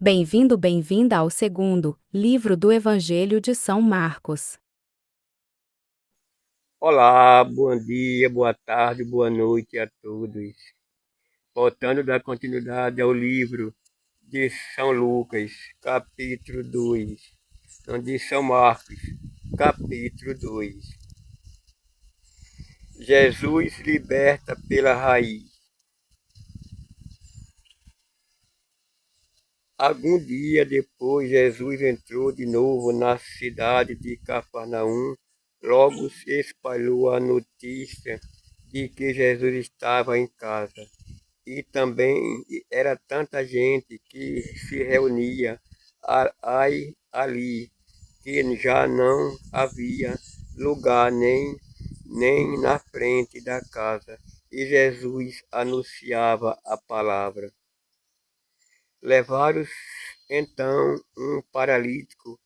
Bem-vindo, bem-vinda ao segundo livro do Evangelho de São Marcos. Olá, bom dia, boa tarde, boa noite a todos. Voltando a dar continuidade ao livro de São Lucas, capítulo 2, não, de São Marcos, capítulo 2. Jesus liberta pela raiz. Algum dia depois, Jesus entrou de novo na cidade de Cafarnaum. Logo se espalhou a notícia de que Jesus estava em casa. E também era tanta gente que se reunia ali, que já não havia lugar nem na frente da casa. E Jesus anunciava a palavra. Levaram então um paralítico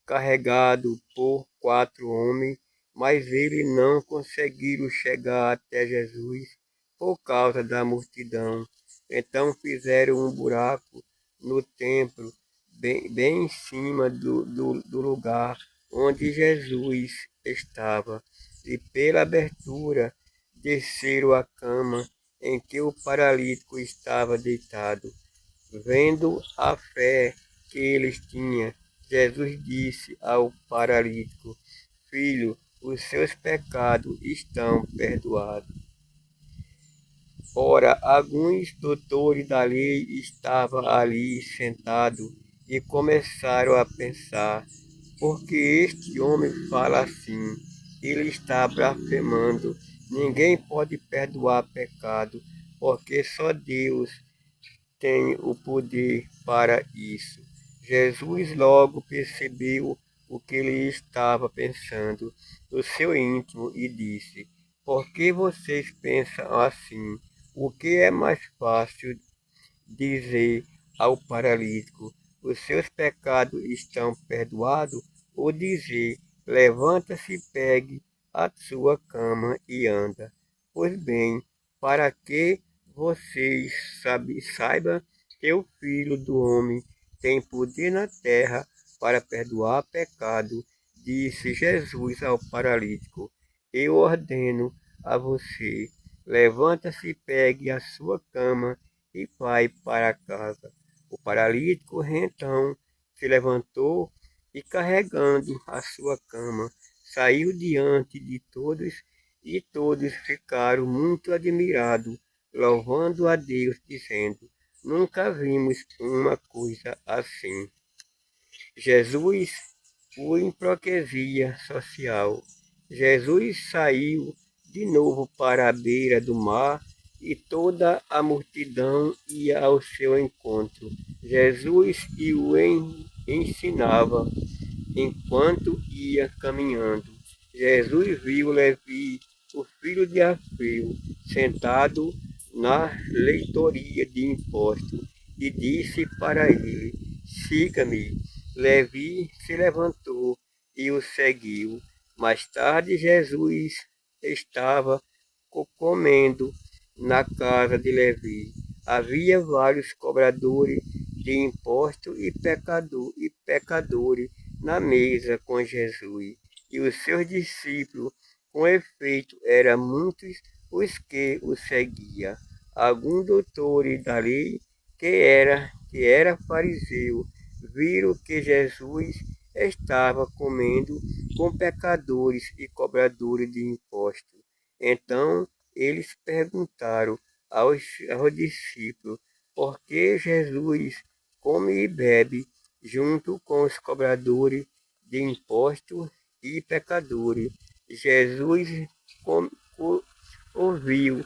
carregado por 4 homens, mas eles não conseguiram chegar até Jesus por causa da multidão. Então fizeram um buraco no templo, bem em cima do lugar onde Jesus estava, e pela abertura desceram a cama em que o paralítico estava deitado. Vendo a fé que eles tinham, Jesus disse ao paralítico: Filho, os seus pecados estão perdoados. Ora, alguns doutores da lei estavam ali sentados e começaram a pensar: por que este homem fala assim? Ele está blasfemando. Ninguém pode perdoar pecado, porque só Deus tem o poder para isso. Jesus logo percebeu o que ele estava pensando no seu íntimo e disse: Por que vocês pensam assim? O que é mais fácil dizer ao paralítico: Os seus pecados estão perdoados? Ou dizer: Levanta-se, pegue a sua cama e anda? Pois bem, para que vocês saibam que o Filho do Homem tem poder na terra para perdoar pecado, disse Jesus ao paralítico: Eu ordeno a você, levanta-se, pegue a sua cama e vai para casa. O paralítico então se levantou e, carregando a sua cama, saiu diante de todos, e todos ficaram muito admirados, louvando a Deus, dizendo: Nunca vimos uma coisa assim. Jesus, por hipocrisia social. Jesus saiu de novo para a beira do mar e toda a multidão ia ao seu encontro. Jesus o ensinava enquanto ia caminhando. Jesus viu Levi, o filho de Alfeu, sentado na leitoria de impostos e disse para ele: Siga-me. Levi se levantou e o seguiu. Mais tarde, Jesus estava comendo na casa de Levi. Havia vários cobradores de impostos e pecadores na mesa com Jesus. E os seus discípulos, com efeito, eram muitos os que o seguiam. Alguns doutores da lei, que era fariseu, viram que Jesus estava comendo com pecadores e cobradores de impostos. Então eles perguntaram aos discípulos por que Jesus come e bebe junto com os cobradores de impostos e pecadores. Jesus ouviu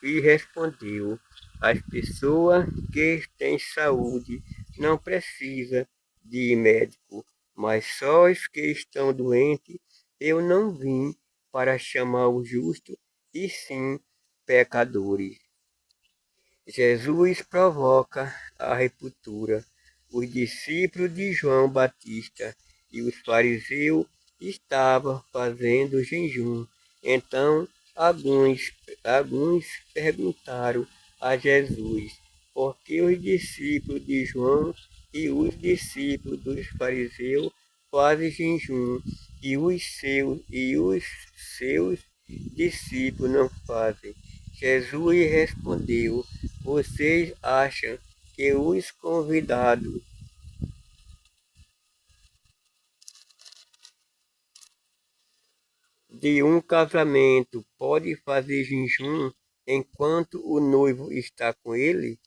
e respondeu: As pessoas que têm saúde não precisam de médico, mas só os que estão doentes. Eu não vim para chamar os justos, e sim pecadores. Jesus provoca a ruptura. Os discípulos de João Batista e os fariseus estavam fazendo jejum. Então, alguns perguntaram a Jesus por que os discípulos de João e os discípulos dos fariseus fazem jejum, e os seus discípulos não fazem. Jesus respondeu: vocês acham que os convidados de um casamento podem fazer jejum enquanto o noivo está com ele?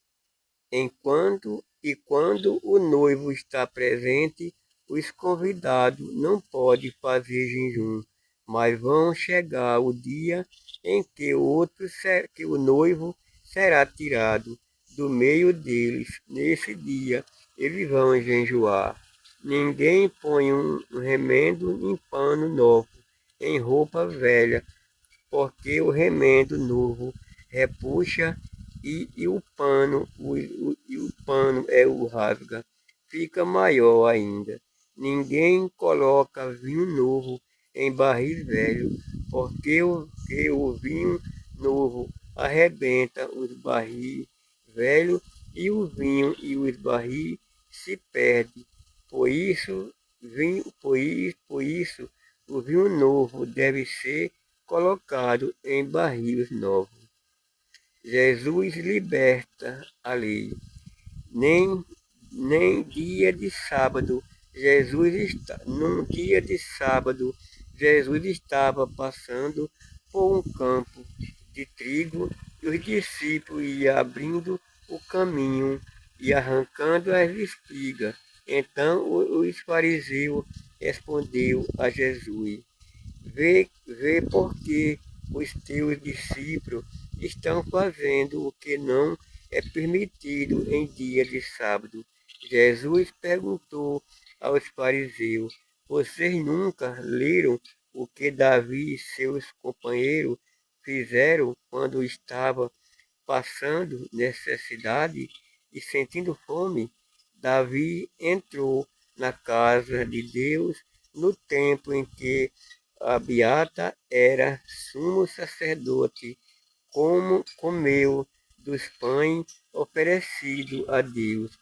Quando o noivo está presente, os convidados não podem fazer jejum, mas vão chegar o dia em que o noivo será tirado do meio deles. Nesse dia, eles vão jejuar. Ninguém põe um remendo em pano novo, em roupa velha, porque o remendo novo repuxa e o pano o rasga, fica maior ainda. Ninguém coloca vinho novo em barril velho, porque o vinho novo arrebenta os barris velhos e o vinho e os barris se perdem. Por isso, o vinho novo deve ser colocado em barris novos. Jesus liberta a lei. Nem dia de sábado, num dia de sábado, Jesus estava passando por um campo de trigo e os discípulos iam abrindo o caminho e arrancando as espigas. Então os fariseus respondeu a Jesus: Vê porque os teus discípulos estão fazendo o que não é permitido em dia de sábado. Jesus perguntou aos fariseus: vocês nunca leram o que Davi e seus companheiros fizeram quando estava passando necessidade e sentindo fome? Davi entrou na casa de Deus no tempo em que Abiata era sumo sacerdote, como comeu dos pães oferecidos a Deus,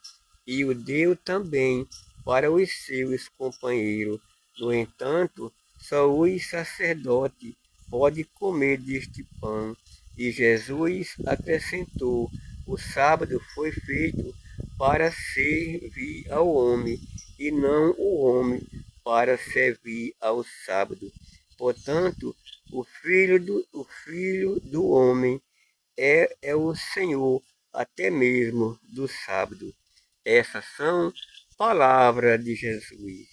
e o deu também para os seus companheiros. No entanto, só os sacerdotes podem comer deste pão. E Jesus acrescentou: o sábado foi feito para servir ao homem, e não o homem para servir ao sábado. Portanto, o filho do homem é o Senhor até mesmo do sábado. Essas são palavras de Jesus.